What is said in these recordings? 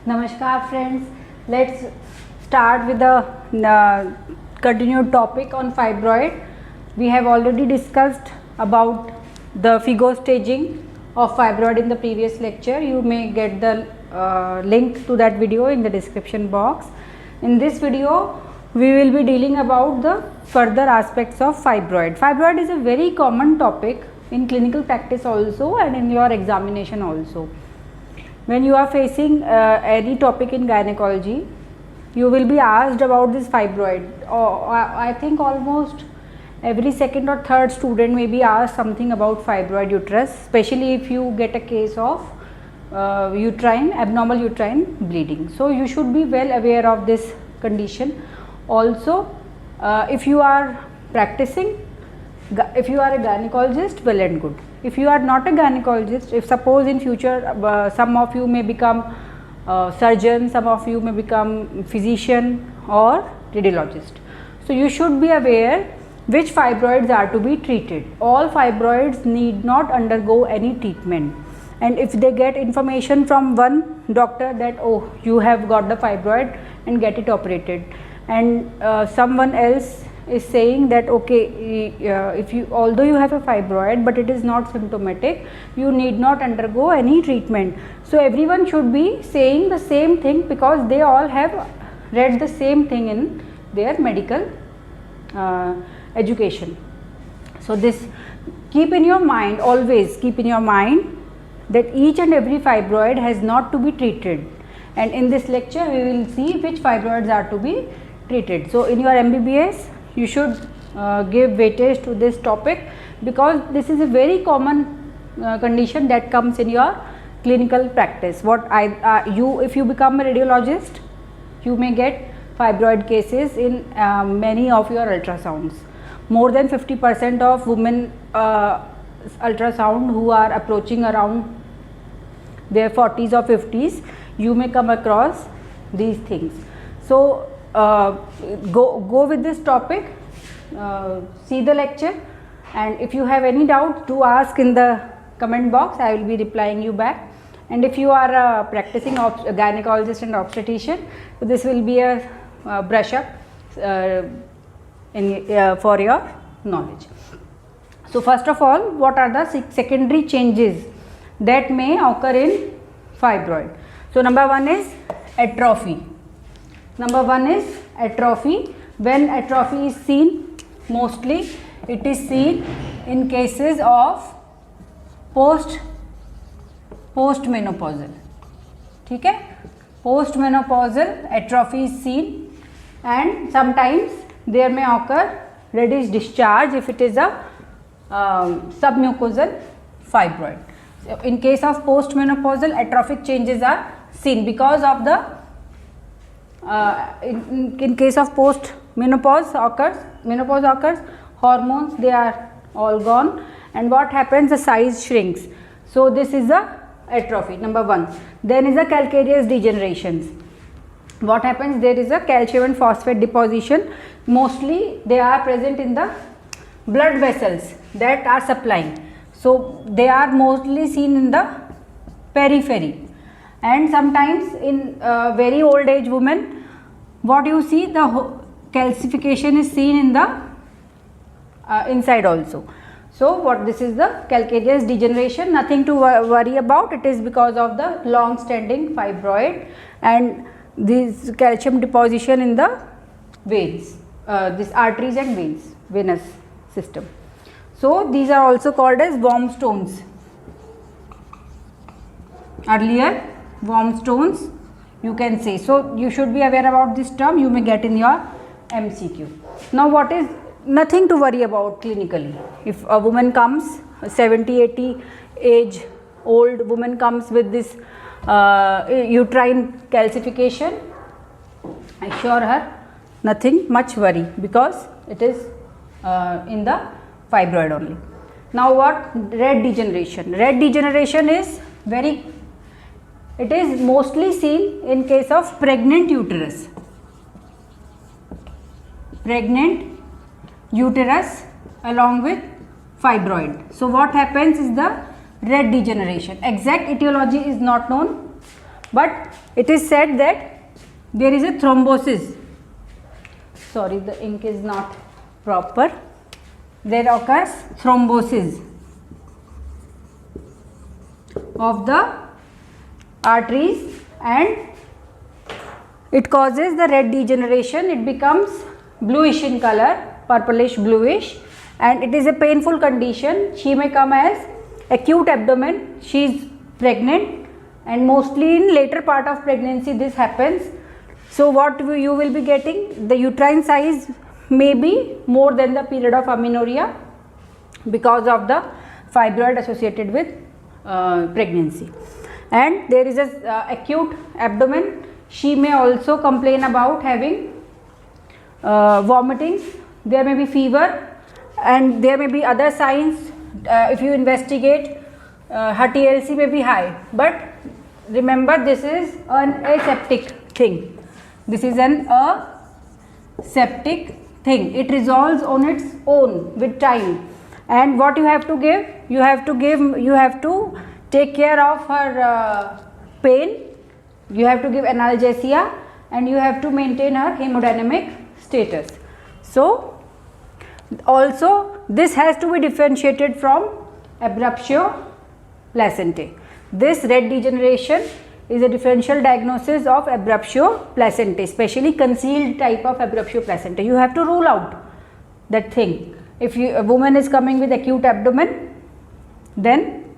Namaskar friends, let's start with the continued topic on fibroid. We have already discussed about the FIGO staging of fibroid in the previous lecture. You may get the link to that video in the description box. In this video, we will be dealing about the further aspects of fibroid. Fibroid is a very common topic in clinical practice also and in your examination also. When you are facing any topic in gynecology, you will be asked about this fibroid. I think almost every second or third student may be asked something about fibroid uterus, especially if you get a case of abnormal uterine bleeding. So you should be well aware of this condition. Also, if you are practicing, if you are a gynecologist, well and good. If you are not a gynecologist, if suppose in future some of you may become surgeon, some of you may become physician or radiologist. So you should be aware which fibroids are to be treated. All fibroids need not undergo any treatment, and if they get information from one doctor that oh you have got the fibroid and get it operated, and someone else is saying that okay, if you although you have a fibroid but it is not symptomatic, you need not undergo any treatment. So everyone should be saying the same thing because they all have read the same thing in their medical education. So this, keep in your mind, always keep in your mind that each and every fibroid has not to be treated, and in this lecture we will see which fibroids are to be treated. So in your MBBS you should give weightage to this topic because this is a very common condition that comes in your clinical practice. If you become a radiologist, you may get fibroid cases in many of your ultrasounds. More than 50% of women ultrasound who are approaching around their 40s or 50s, you may come across these things. So go with this topic, see the lecture, and if you have any doubt, do ask in the comment box. I will be replying you back. And if you are a practicing gynecologist and obstetrician, so this will be a brush up for your knowledge. So first of all, what are the secondary changes that may occur in fibroid? So number one is atrophy. When atrophy is seen, mostly it is seen in cases of postmenopausal. ठीक है, postmenopausal atrophy is seen, and sometimes there may occur reddish discharge if it is a submucosal fibroid. So in case of postmenopausal, atrophic changes are seen because of the in case of menopause occurs, hormones they are all gone, and what happens, the size shrinks. So this is the atrophy, number one. Then is a calcareous degenerations. What happens, there is a calcium and phosphate deposition. Mostly they are present in the blood vessels that are supplying. So they are mostly seen in the periphery, and sometimes in very old age women, what you see, the calcification is seen in the inside also. So this is the calcareous degeneration, nothing to worry about. It is because of the long standing fibroid and this calcium deposition in the veins, this arteries and veins, venous system. So these are also called as worm stones. Earlier worm stones you can say. So you should be aware about this term, you may get in your MCQ. Now what is, nothing to worry about clinically. If a woman comes, 70-80 age old woman comes with this uterine calcification, assure her nothing much worry because it is in the fibroid only. Now what, red degeneration. Red degeneration is it is mostly seen in case of pregnant uterus. Along with fibroid. So what happens is the red degeneration. Exact etiology is not known, but it is said that there is a thrombosis. Sorry, the ink is not proper. There occurs thrombosis of the arteries and it causes the red degeneration. It becomes bluish in color, purplish bluish, and it is a painful condition. She may come as acute abdomen. She is pregnant and mostly in later part of pregnancy this happens. So what you will be getting, the uterine size may be more than the period of amenorrhea because of the fibroid associated with pregnancy. And there is a acute abdomen. She may also complain about having vomitings. There may be fever and there may be other signs. If you investigate, her TLC may be high, but remember this is an aseptic thing. This is an aseptic thing. It resolves on its own with time. And what you have to give? You have to take care of her pain. You have to give analgesia and you have to maintain her hemodynamic status. So also this has to be differentiated from abruptio placentae. This red degeneration is a differential diagnosis of abruptio placentae, especially concealed type of abruptio placentae. You have to rule out that thing. If a woman is coming with acute abdomen, then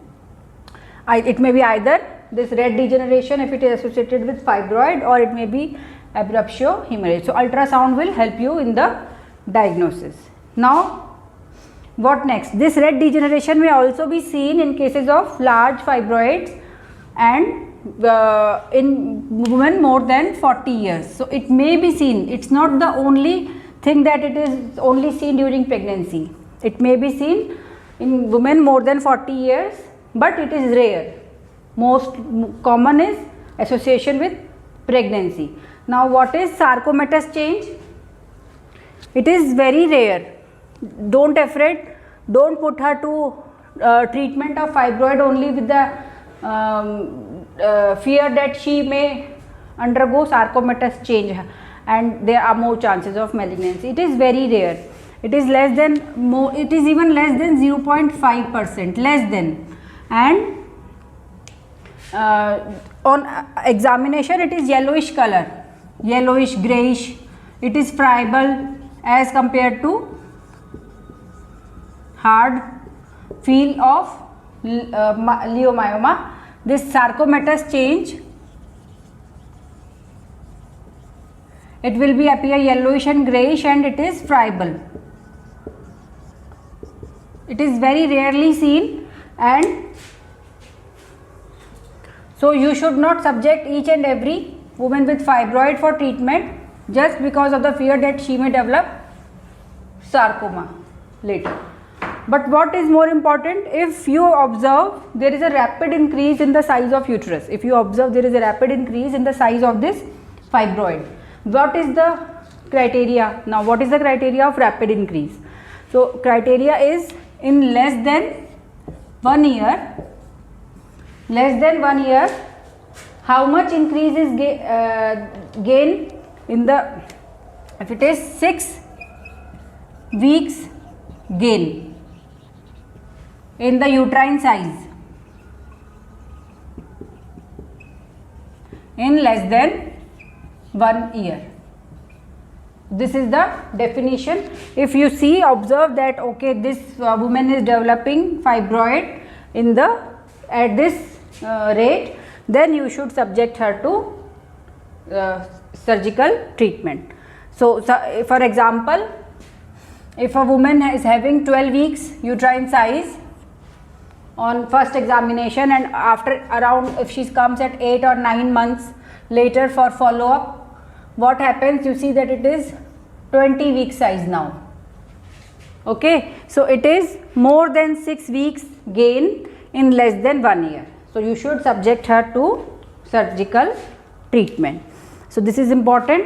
it may be either this red degeneration if it is associated with fibroid, or it may be abruptio hemorrhage. So ultrasound will help you in the diagnosis. Now what next? This red degeneration may also be seen in cases of large fibroids and in women more than 40 years. So it may be seen. It's not the only thing that it is only seen during pregnancy. It may be seen in women more than 40 years, but it is rare. Most common is association with pregnancy. Now what is sarcomatous change? It is very rare. Don't afraid. Don't put her to treatment of fibroid only with the fear that she may undergo sarcomatous change and there are more chances of malignancy. It is very rare. It is less than it is even less than 0.5%, less than. And on examination it is yellowish color, yellowish greyish. It is friable as compared to hard feel of leiomyoma. This sarcomatous change, it will be appear yellowish and greyish and it is friable. It is very rarely seen, and so you should not subject each and every woman with fibroid for treatment just because of the fear that she may develop sarcoma later. But what is more important, if you observe there is a rapid increase in the size of uterus, if you observe there is a rapid increase in the size of this fibroid, what is the criteria? Now what is the criteria of rapid increase? So criteria is in less than 1 year, how much increase is gain in the, if it is 6 weeks gain in the uterine size in less than 1 year. This is the definition. If you see, observe that okay, this woman is developing fibroid in the at this rate, then you should subject her to surgical treatment. So for example, if a woman is having 12 weeks uterine size on first examination, and after around, if she comes at 8 or 9 months later for follow up, what happens? You see that it is 20 week size now. Okay, so it is more than 6 weeks gain in less than 1 year. So you should subject her to surgical treatment. So this is important.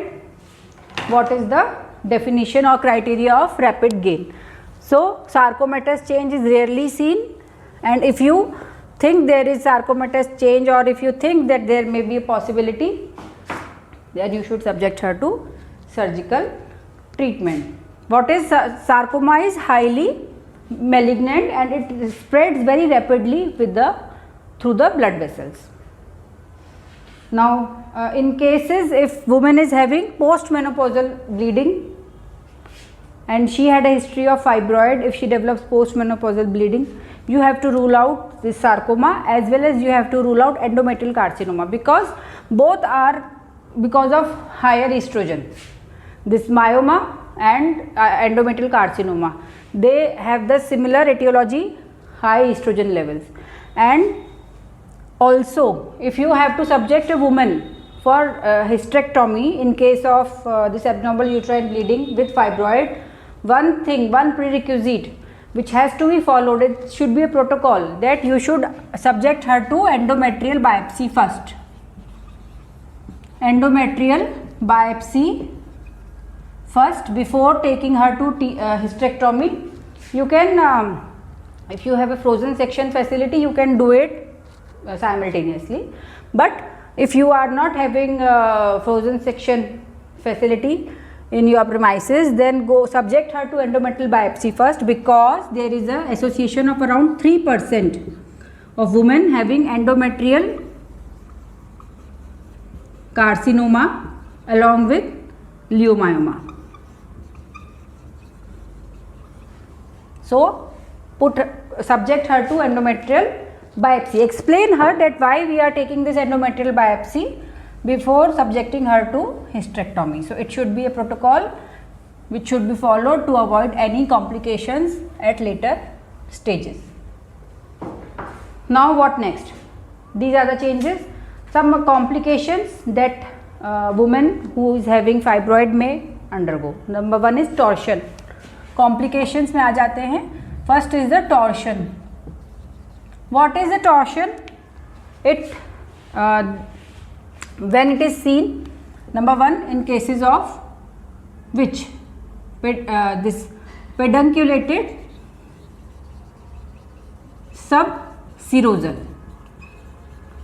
What is the definition or criteria of rapid gain? So sarcomatous change is rarely seen, and if you think there is sarcomatous change, or if you think that there may be a possibility, then you should subject her to surgical treatment. What is sarcoma? Is highly malignant and it spreads very rapidly through the blood vessels. Now, in cases if woman is having postmenopausal bleeding and she had a history of fibroid, if she develops postmenopausal bleeding, you have to rule out this sarcoma, as well as you have to rule out endometrial carcinoma, because both are because of higher estrogen. This myoma and endometrial carcinoma, they have the similar etiology, high estrogen levels. And also, if you have to subject a woman for hysterectomy in case of this abnormal uterine bleeding with fibroid, one prerequisite which has to be followed, it should be a protocol that you should subject her to endometrial biopsy first. Endometrial biopsy first before taking her to hysterectomy. You can, if you have a frozen section facility, you can do it simultaneously, but if you are not having a frozen section facility in your premises, then go subject her to endometrial biopsy first, because there is a association of around 3% of women having endometrial carcinoma along with leiomyoma. So, subject her to endometrial biopsy. Explain her that why we are taking this endometrial biopsy before subjecting her to hysterectomy. So, it should be a protocol which should be followed to avoid any complications at later stages. Now, what next? These are the changes. Some complications that woman who is having fibroid may undergo. Number one is torsion. Complications में आ जाते हैं. First is the torsion. What is the torsion? It when it is seen, number one, in cases of which this pedunculated subserosal,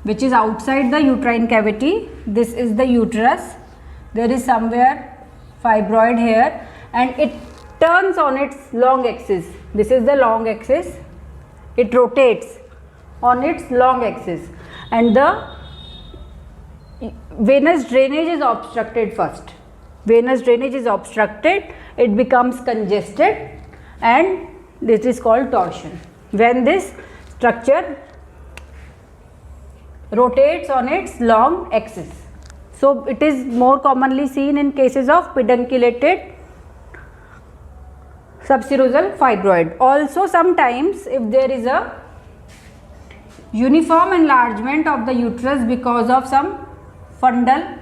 which is outside the uterine cavity. This is the uterus. There is somewhere fibroid here, and it turns on its long axis. This is the long axis. It rotates on its long axis, and the venous drainage is obstructed first. Venous drainage is obstructed, it becomes congested, and this is called torsion. When this structure rotates on its long axis. So, it is more commonly seen in cases of pedunculated subserosal fibroid. Also, sometimes if there is a uniform enlargement of the uterus because of some fundal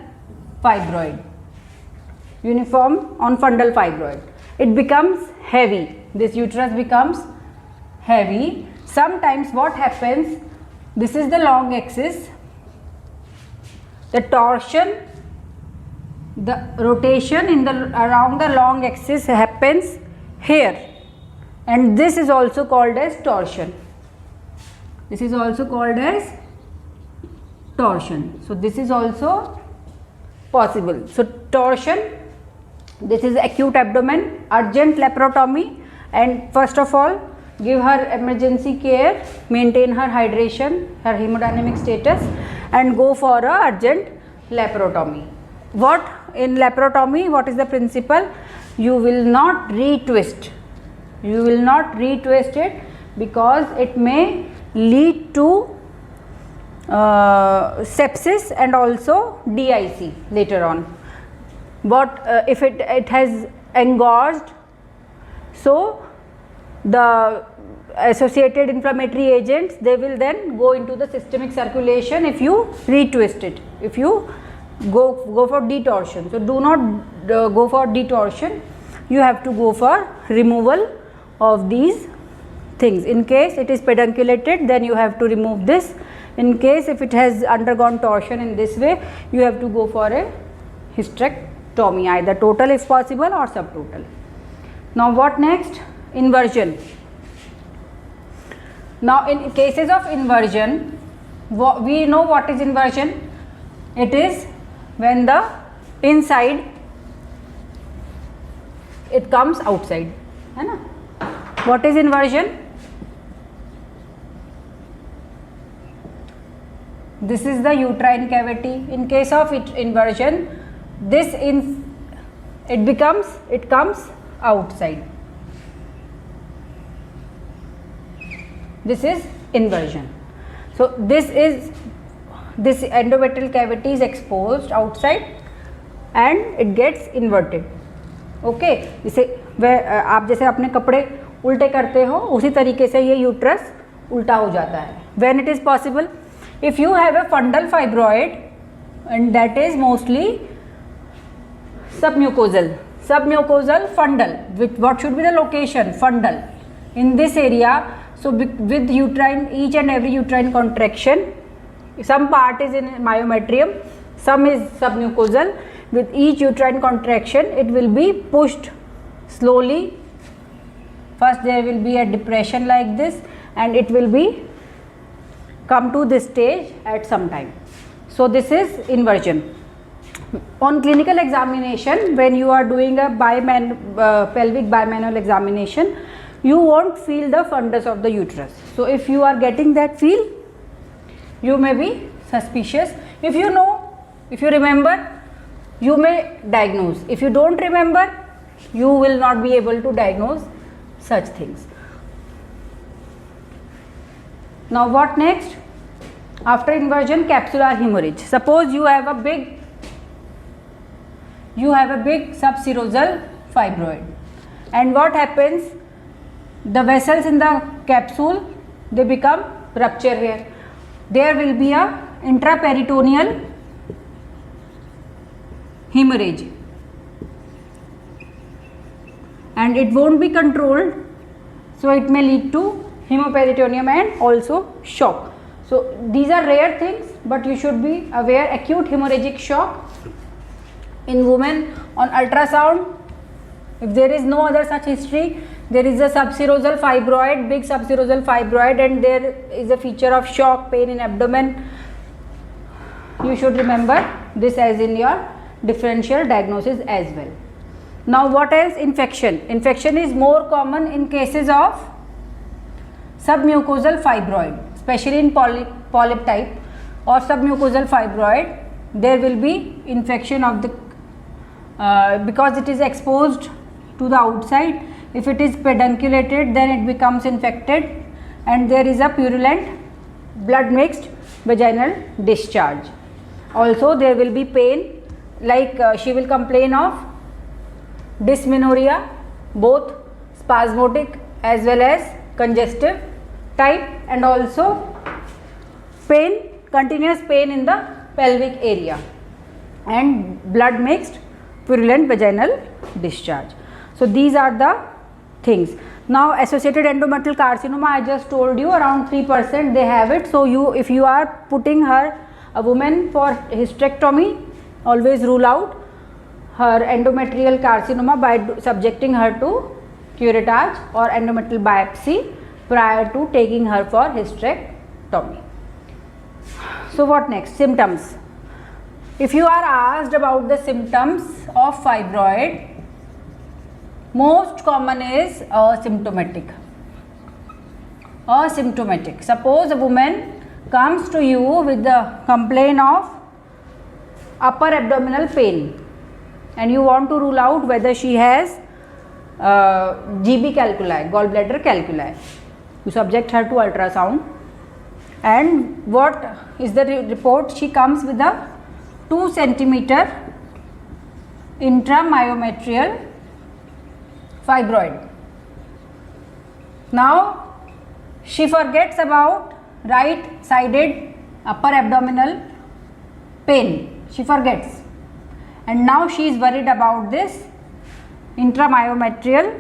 fibroid, uniform on fundal fibroid, it becomes heavy. This uterus becomes heavy. Sometimes what happens, this is the long axis, the torsion, the rotation in the around the long axis happens here, and this is also called as torsion. This is also called as torsion. So, this is also possible. So, torsion, this is acute abdomen, urgent laparotomy, and first of all give her emergency care, maintain her hydration, her hemodynamic status, and go for a urgent laparotomy. What in laparotomy, what is the principle? You will not retwist. You will not retwist it, because it may lead to sepsis and also DIC later on. What if it has engorged? So, the associated inflammatory agents, they will then go into the systemic circulation if you retwist it, if you go for detorsion. So, do not go for detorsion, you have to go for removal of these things. In case it is pedunculated, then you have to remove this. In case if it has undergone torsion in this way, you have to go for a hysterectomy, either total if possible or subtotal. Now, what next? Inversion. Now in cases of inversion, we know what is inversion. It is when the inside it comes outside, है ना. What is inversion? This is the uterine cavity. In case of inversion, it comes outside. This is inversion. So this endometrial cavity is exposed outside and it gets inverted. Okay, जैसे आप जैसे अपने कपड़े उल्टे करते हो उसी तरीके से ये यूट्रस उल्टा हो जाता है. When it is possible, if you have a फंडल fibroid and that is mostly submucosal fundal, with what should be the location? Fundal. In this area, so with uterine, each and every uterine contraction, some part is in myometrium, some is submucosal. With each uterine contraction, it will be pushed slowly. First there will be a depression like this and it will be come to this stage at some time. So this is inversion. On clinical examination, when you are doing a pelvic bimanual examination, you won't feel the fundus of the uterus. So if you are getting that feel, you may be suspicious. If you know, if you remember, you may diagnose. If you don't remember, you will not be able to diagnose such things. Now what next? After inversion, capsular hemorrhage. Suppose you have a big subserosal fibroid, and what happens? The vessels in the capsule, they become rupture here. There will be a intraperitoneal hemorrhage and it won't be controlled, so it may lead to hemoperitoneum and also shock. So these are rare things, but you should be aware. Acute hemorrhagic shock in women on ultrasound, if there is no other such history, there is a subserosal fibroid, big subserosal fibroid, and there is a feature of shock, pain in abdomen, you should remember this as in your differential diagnosis as well. Now what else? Infection. Infection is more common in cases of submucosal fibroid, especially in polyp type or submucosal fibroid. There will be infection of the because it is exposed to the outside. If it is pedunculated, then it becomes infected and there is a purulent blood mixed vaginal discharge. Also there will be pain, like she will complain of dysmenorrhea, both spasmodic as well as congestive type, and also pain, continuous pain in the pelvic area and blood mixed purulent vaginal discharge. So these are the things. Now associated endometrial carcinoma, I just told you around 3% they have it. So if you are putting a woman for hysterectomy, always rule out her endometrial carcinoma by subjecting her to curettage or endometrial biopsy prior to taking her for hysterectomy. So what next? Symptoms. If you are asked about the symptoms of fibroid, most common is asymptomatic. Asymptomatic. Suppose a woman comes to you with the complaint of upper abdominal pain and you want to rule out whether she has GB calculi, gallbladder calculi. You subject her to ultrasound, and what is the report? She comes with a 2 centimeter intramyometrial fibroid. Now she forgets about right sided upper abdominal pain, she forgets, and now she is worried about this intramyometrial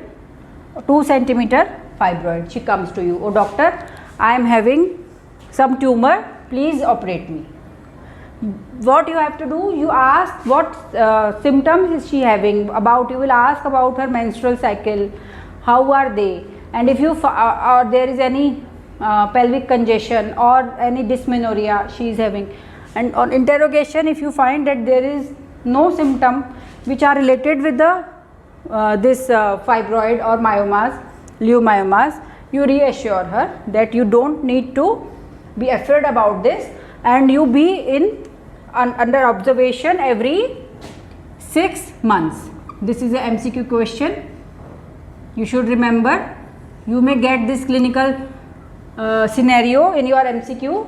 2 centimeter fibroid. She comes to you, oh doctor, I am having some tumor, please operate me. What you have to do, you ask what symptoms is she having, about, you will ask about her menstrual cycle, how are they, and if you or there is any pelvic congestion or any dysmenorrhea she is having. And on interrogation, if you find that there is no symptom which are related with the this fibroid or myomas, leiomyomas, you reassure her that you don't need to be afraid about this, and you be in under observation every 6 months. This is a MCQ question. You should remember. You may get this clinical scenario in your MCQ,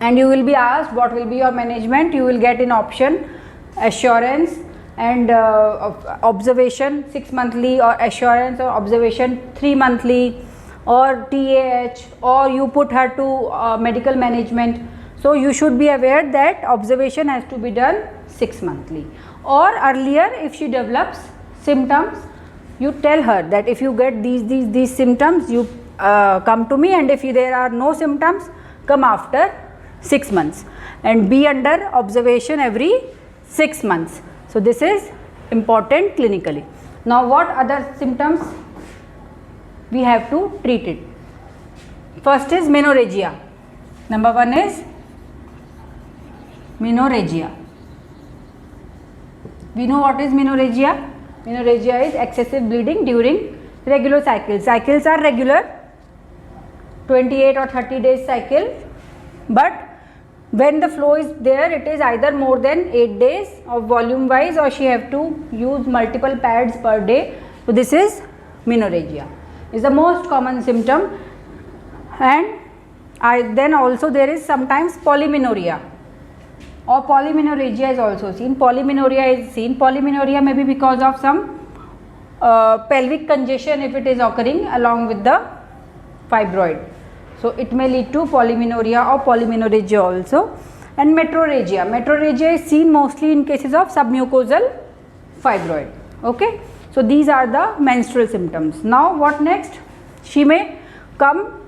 and you will be asked what will be your management. You will get in option assurance and observation 6 monthly, or assurance or observation 3 monthly, or TAH, or you put her to medical management. So you should be aware that observation has to be done 6 monthly, or earlier if she develops symptoms, you tell her that if you get these symptoms, you come to me, and if there are no symptoms, come after 6 months, and be under observation every 6 months. So this is important clinically. Now what other symptoms we have to treat it? First is menorrhagia. Number 1 is menorrhagia. We know what is menorrhagia. Menorrhagia is excessive bleeding during regular cycles. Cycles are regular, 28 or 30 days cycle, but when the flow is there, it is either more than 8 days of volume wise, or she have to use multiple pads per day. So this is menorrhagia, is the most common symptom. And then also there is sometimes polymenorrhea, or polymenorrhagia is also seen. Polymenorrhea may be because of some pelvic congestion if it is occurring along with the fibroid. So it may lead to polymenorrhea or polymenorrhagia also. And metrorrhagia. Metrorrhagia is seen mostly in cases of submucosal fibroid. Okay. So these are the menstrual symptoms. Now what next? She may come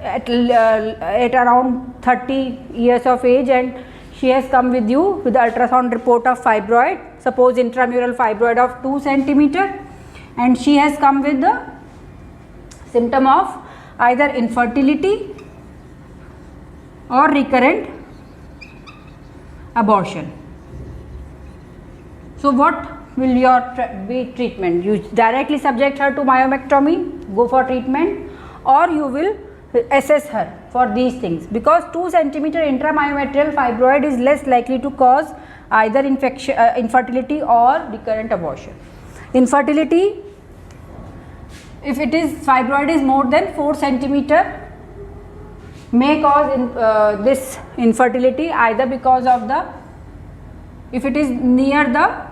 at around 30 years of age, and she has come with you with the ultrasound report of fibroid, suppose intramural fibroid of 2 centimeter, and she has come with the symptom of either infertility or recurrent abortion. So what will your be treatment? You directly subject her to myomectomy, go for treatment, or you will assess her for these things, because 2 centimeter intramyometrial fibroid is less likely to cause either infertility or recurrent abortion. Infertility, if it is fibroid is more than 4 centimeter, may cause this infertility, either because of the, if it is near the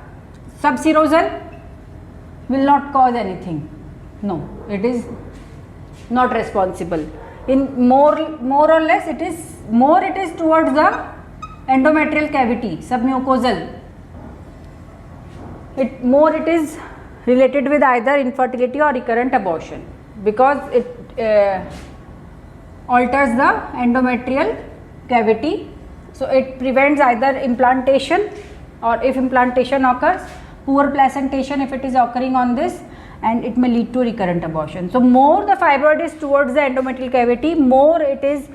subserosal, will not cause anything. No, it is not responsible. In more or less it is towards the endometrial cavity, submucosal. It is related with either infertility or recurrent abortion, because it alters the endometrial cavity. So it prevents either implantation, or if implantation occurs, poor placentation if it is occurring on this, and it may lead to recurrent abortion. So more the fibroid is towards the endometrial cavity, more it is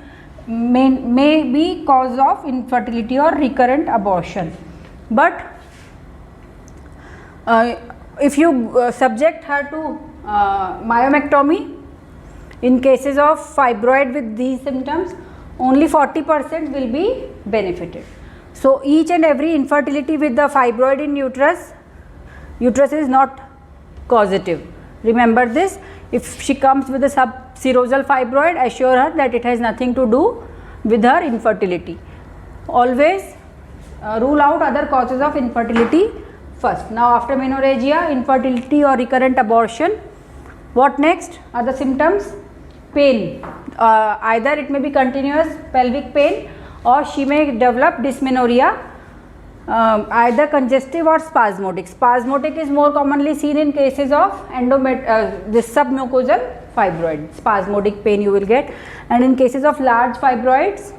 may be cause of infertility or recurrent abortion. But if you subject her to myomectomy in cases of fibroid with these symptoms, only 40% will be benefited. So each and every infertility with the fibroid in uterus is not causative. Remember this. If she comes with a subserosal fibroid, assure her that it has nothing to do with her infertility. Always rule out other causes of infertility first. Now after menorrhagia, infertility or recurrent abortion, what next are the symptoms? Pain. Either it may be continuous pelvic pain, or she may develop dysmenorrhea, either congestive or spasmodic. Spasmodic is more commonly seen in cases of this submucosal fibroid. Spasmodic pain you will get, and in cases of large fibroids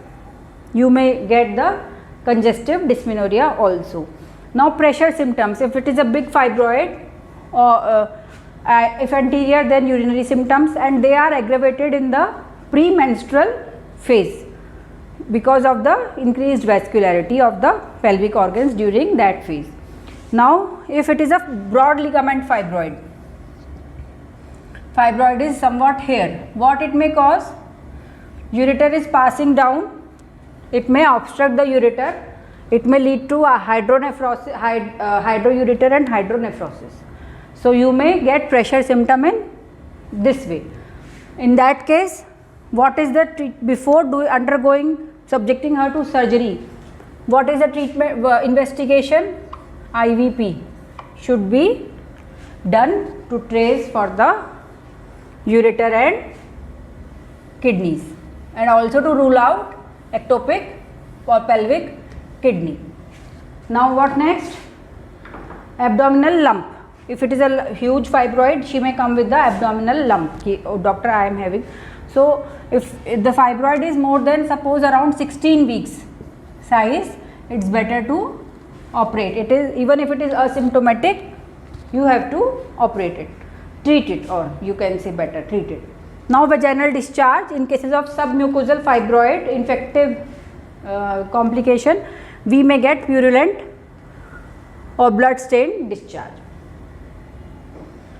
you may get the congestive dysmenorrhea also. Now pressure symptoms. If it is a big fibroid, or if anterior, then urinary symptoms, and they are aggravated in the premenstrual phase because of the increased vascularity of the pelvic organs during that phase. Now, if it is a broad ligament fibroid, fibroid is somewhat here, what it may cause? Ureter is passing down, it may obstruct the ureter, it may lead to a hydronephrosis, hydroureter and hydronephrosis. So, you may get pressure symptom in this way. In that case, what is the before undergoing subjecting her to surgery, what is the treatment investigation? IVP should be done to trace for the ureter and kidneys, and also to rule out ectopic or pelvic kidney. Now what next? Abdominal lump. If it is a huge fibroid, she may come with the abdominal lump. Oh, doctor, I am having. So if the fibroid is more than suppose around 16 weeks size, it's better to operate. It is, even if it is asymptomatic, you have to operate it, treat it, or you can say better treat it. Now vaginal discharge in cases of submucosal fibroid infective complication, we may get purulent or blood stained discharge.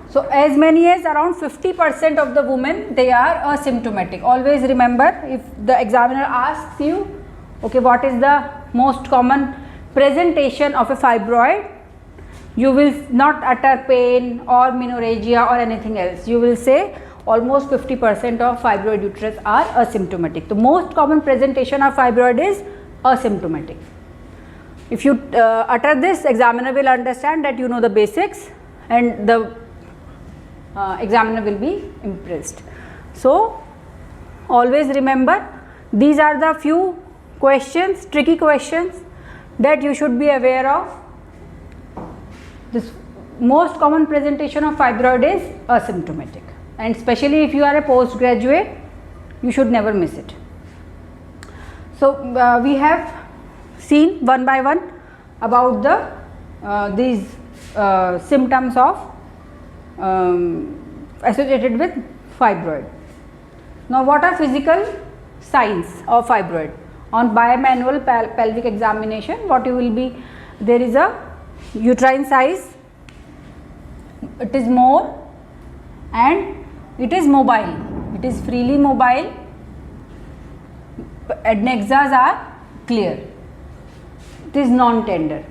So as many as around 50% of the women, they are asymptomatic. Always remember, if the examiner asks you, okay, what is the most common presentation of a fibroid, you will not utter pain or menorrhagia or anything else. You will say almost 50% of fibroid uterus are asymptomatic. The most common presentation of fibroid is asymptomatic. If you utter this, examiner will understand that you know the basics, and the examiner will be impressed. So always remember, these are the few questions, tricky questions that you should be aware of. This most common presentation of fibroid is asymptomatic, and especially if you are a postgraduate, you should never miss it. So we have seen one by one about the these symptoms of associated with fibroid. Now what are physical signs of fibroid? On bimanual pelvic examination, what you will be, there is a uterine size, it is more, and it is mobile, it is freely mobile, adnexas are clear, it is non-tender.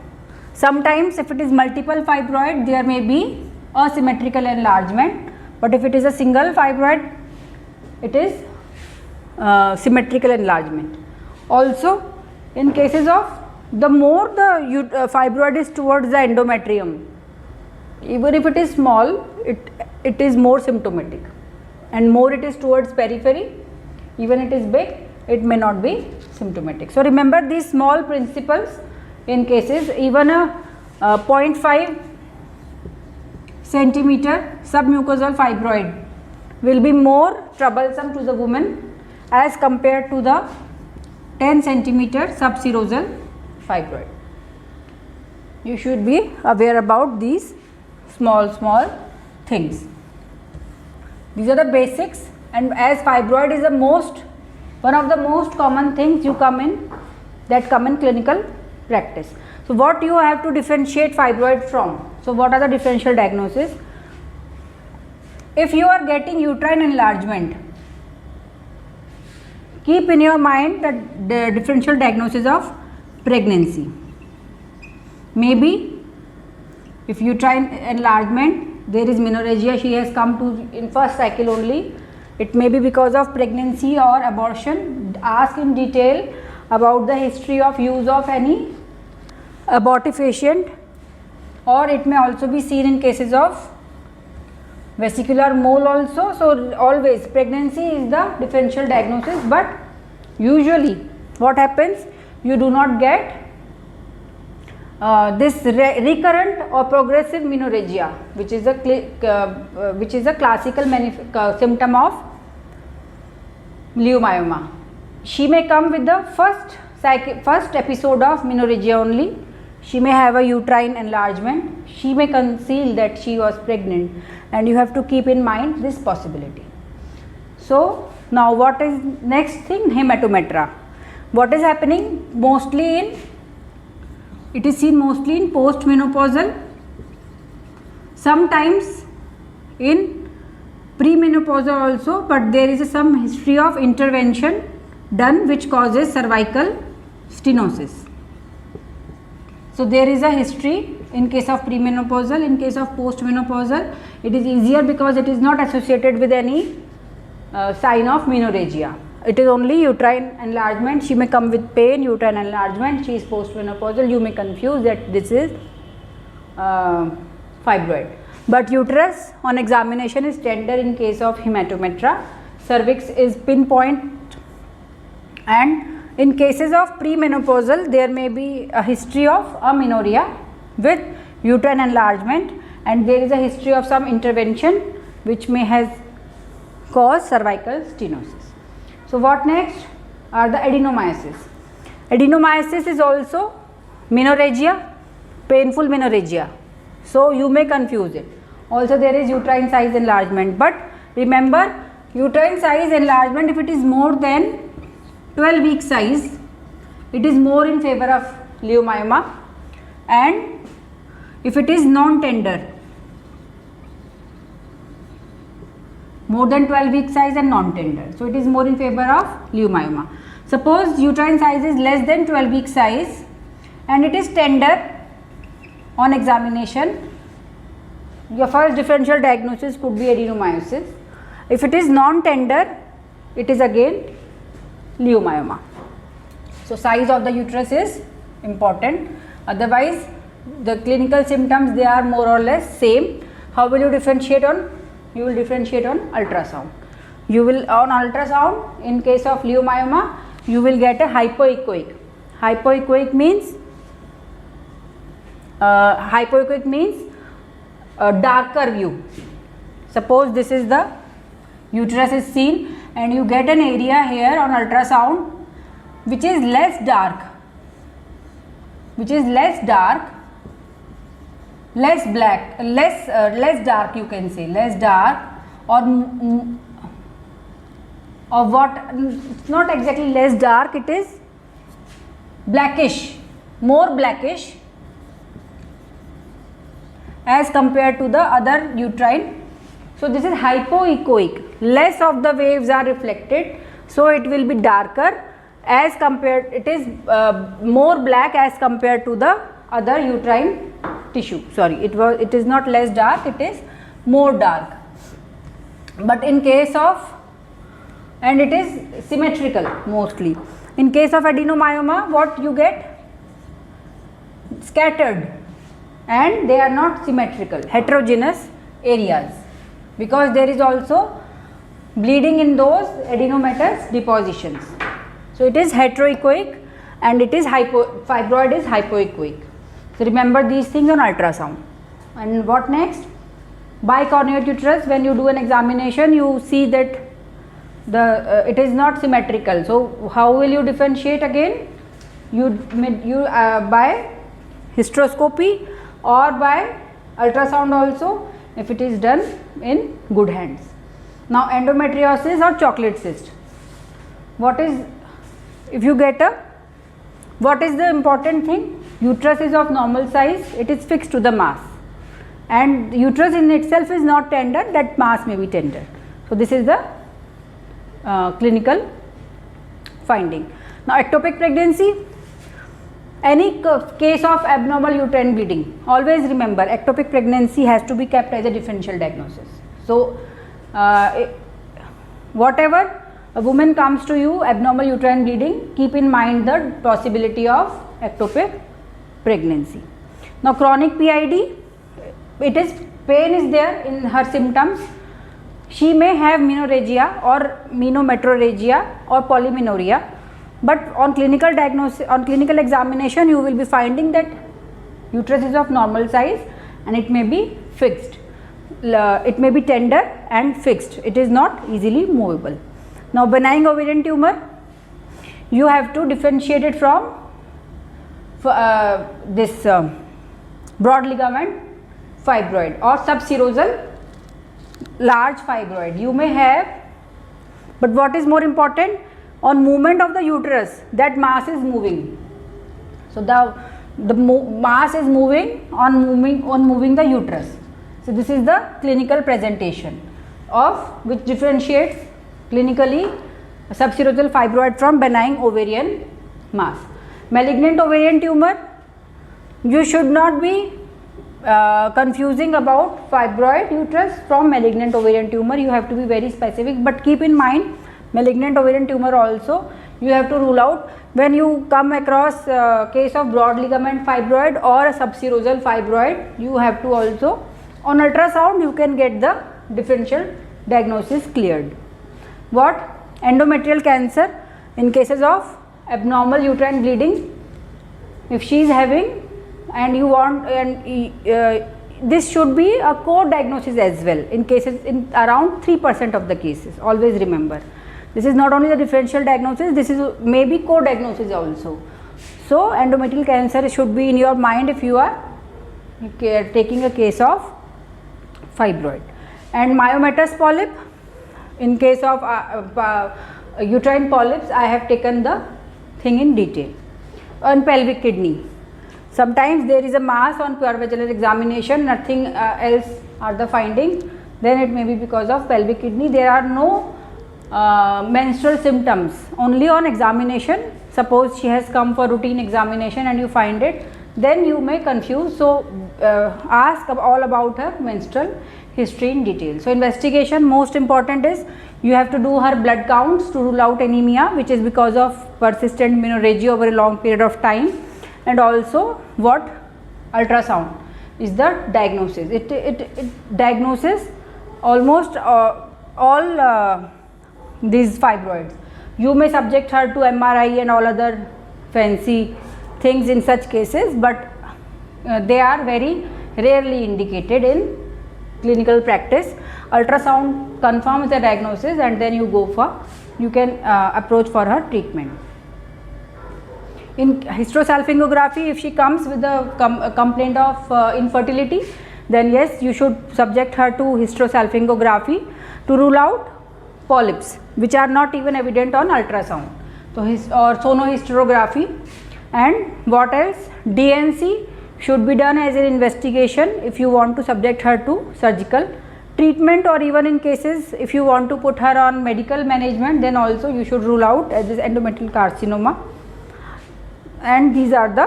Sometimes if it is multiple fibroid, there may be asymmetrical enlargement, but if it is a single fibroid, it is symmetrical enlargement. Also, in cases of the more the fibroid is towards the endometrium, even if it is small, it is more symptomatic, and more it is towards periphery, even it is big, it may not be symptomatic. So remember these small principles. In cases even a 0.5 centimeter submucosal fibroid will be more troublesome to the woman as compared to the 10 centimeter subserosal fibroid. You should be aware about these small things. These are the basics, and as fibroid is the one of the most common things come in clinical practice. So what you have to differentiate fibroid from? So what are the differential diagnosis? If you are getting uterine enlargement, keep in your mind that the differential diagnosis of pregnancy. Maybe if uterine enlargement, there is menorrhagia, she has come to in first cycle only, it may be because of pregnancy or abortion. Ask in detail about the history of use of any abortifacient, or it may also be seen in cases of vesicular mole also. So always pregnancy is the differential diagnosis, but usually what happens, you do not get this recurrent or progressive menorrhagia, which is a classical symptom of leiomyoma. She may come with the first episode of menorrhagia only. She may have a uterine enlargement, she may conceal that she was pregnant, and you have to keep in mind this possibility. So Now what is next thing? Hematometra. What is happening mostly in, it is seen mostly in postmenopausal, sometimes in premenopausal also, but there is some history of intervention done which causes cervical stenosis. So there is a history in case of premenopausal. In case of postmenopausal, it is easier because it is not associated with any sign of menorrhagia. It is only uterine enlargement. She may come with pain, uterine enlargement. She is postmenopausal. You may confuse that this is fibroid. But uterus on examination is tender in case of hematometra. Cervix is pinpoint, and in cases of premenopausal, there may be a history of amenorrhea with uterine enlargement, and there is a history of some intervention which may has caused cervical stenosis. So what next are the adenomyosis. Adenomyosis is also menorrhagia, painful menorrhagia. So you may confuse it. Also there is uterine size enlargement, but remember, uterine size enlargement, if it is more than 12 week size, it is more in favor of leiomyoma, and if it is non-tender, more than 12 week size and non-tender, so it is more in favor of leiomyoma. Suppose uterine size is less than 12 week size and it is tender, on examination your first differential diagnosis could be adenomyosis. If it is non-tender, it is again leiomyoma. So size of the uterus is important, otherwise the clinical symptoms, they are more or less same. How will you differentiate on? You will differentiate on ultrasound. You will on ultrasound, in case of leiomyoma, you will get a hypoechoic. Hypoechoic means a darker view. Suppose this is the uterus is seen and you get an area here on ultrasound which is less dark, less black, less dark, you can say less dark, or what, it's not exactly less dark, it is blackish, more blackish as compared to the other uterine. So this is hypoechoic, less of the waves are reflected, so it will be darker as compared, it is more black as compared to the other uterine tissue. Sorry, it is not less dark, it is more dark. But in case of, and it is symmetrical mostly. In case of adenomyoma, what you get? Scattered, and they are not symmetrical, heterogeneous areas, because there is also bleeding in those adenomatous depositions. So it is heteroechoic and it is fibroid is hypoechoic. So remember these things on ultrasound. And what next? Bicornuate uterus, when you do an examination, you see that it is not symmetrical. So how will you differentiate again? You by hysteroscopy or by ultrasound also, if it is done in good hands. Now endometriosis or chocolate cyst. What is, if you get a, what is the important thing? Uterus is of normal size, it is fixed to the mass, and uterus in itself is not tender, that mass may be tender. So this is the clinical finding. Now ectopic pregnancy, any case of abnormal uterine bleeding, always remember ectopic pregnancy has to be kept as a differential diagnosis. So whatever a woman comes to you abnormal uterine bleeding, keep in mind the possibility of ectopic pregnancy. Now chronic PID, it is pain is there in her symptoms. She may have menorrhagia or menometrorrhagia or polymenorrhea, but on clinical diagnosis, on clinical examination, you will be finding that uterus is of normal size and it may be fixed. It may be tender and fixed. It is not easily movable. Now benign ovarian tumor, you have to differentiate it from this broad ligament fibroid or subserosal large fibroid. You may have But what is more important? On movement of the uterus, that mass is moving. So the mass is moving on moving the uterus. So this is the clinical presentation of which differentiates clinically subserosal fibroid from benign ovarian mass. Malignant ovarian tumor, you should not be confusing about fibroid uterus from malignant ovarian tumor. You have to be very specific, but keep in mind malignant ovarian tumor also you have to rule out when you come across case of broad ligament fibroid or a subserosal fibroid. You have to also, on ultrasound you can get the differential diagnosis cleared. What? Endometrial cancer, in cases of abnormal uterine bleeding, if she is having and you want, and this should be a co-diagnosis as well in cases, in around 3% of the cases. Always remember, this is not only the differential diagnosis, this is maybe co-diagnosis also. So endometrial cancer should be in your mind if you are taking a case of fibroid. And myomatous polyp, in case of uterine polyps, I have taken the thing in detail. On pelvic kidney, sometimes there is a mass on pure vaginal examination, nothing else are the findings, then it may be because of pelvic kidney. There are no menstrual symptoms, only on examination. Suppose she has come for routine examination and you find it, then you may confuse. So ask all about her menstrual history in detail. So investigation, most important is you have to do her blood counts to rule out anemia, which is because of persistent menorrhagia over a long period of time. And also what? Ultrasound is the diagnosis. It diagnoses almost all these fibroids. You may subject her to MRI and all other fancy things in such cases, but they are very rarely indicated in clinical practice. Ultrasound confirms the diagnosis and then you can approach for her treatment. In hysterosalpingography, if she comes with a complaint of infertility, then yes, you should subject her to hysterosalpingography to rule out polyps which are not even evident on ultrasound. So or sonohysterography. And what else? DNC should be done as an investigation if you want to subject her to surgical treatment, or even in cases if you want to put her on medical management, then also you should rule out as this endometrial carcinoma. And these are the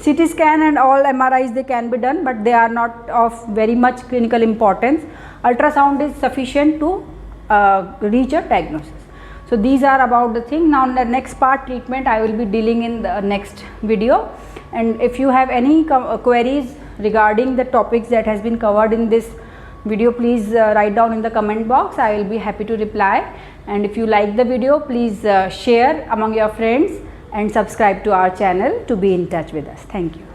CT scan and all MRIs, they can be done, but they are not of very much clinical importance. Ultrasound is sufficient to reach a diagnosis. So these are about the thing. Now in the next part, treatment, I will be dealing in the next video. And if you have any queries regarding the topics that has been covered in this video, please write down in the comment box. I will be happy to reply. And if you like the video, please share among your friends and subscribe to our channel to be in touch with us. Thank you.